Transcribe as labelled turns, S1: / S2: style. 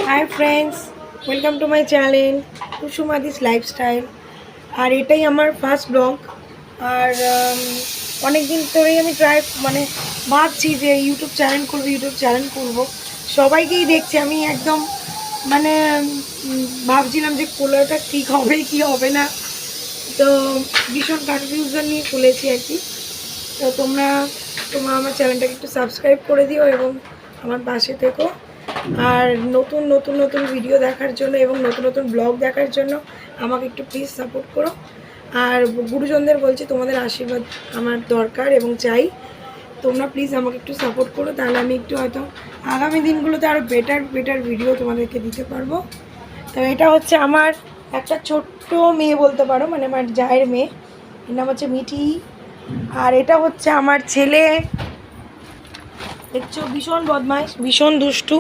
S1: High friends, welcome to my channel Kusumadi's lifestyle. আর এটাই আমার ফার্স্ট ব্লগ। আর অনেক দিন ধরেই আমি ভাবছি যে ইউটিউব চ্যানেল করব। সবাইকেই দেখছি আমি একদম মানে ভাবছিলাম যে খোলাটা ঠিক হবে কি হবে না। তো ভীষণ কনফিউশন নিয়ে খুলেছি আর কি। তো তোমরা আমার চ্যানেলটাকে একটু সাবস্ক্রাইব করে দিও এবং আমার পাশে থেকো। আর নতুন নতুন নতুন ভিডিও দেখার জন্য এবং নতুন নতুন ব্লগ দেখার জন্য আমাকে একটু প্লিজ সাপোর্ট করো। আর গুরুজনদের বলছি তোমাদের আশীর্বাদ আমার দরকার এবং চাই। তোমরা প্লিজ আমাকে একটু সাপোর্ট করো, তাহলে আমি একটু হয়তো আগামী দিনগুলোতে আরও বেটার ভিডিও তোমাদেরকে দিতে পারবো। তো এটা হচ্ছে আমার একটা ছোট্ট মেয়ে বলতে পারো, মানে আমার জায়ের মেয়ে, এর নাম হচ্ছে মিঠি। আর এটা হচ্ছে আমার ছেলে, দেখছো ভীষণ বদমাইশ, ভীষণ দুষ্টু।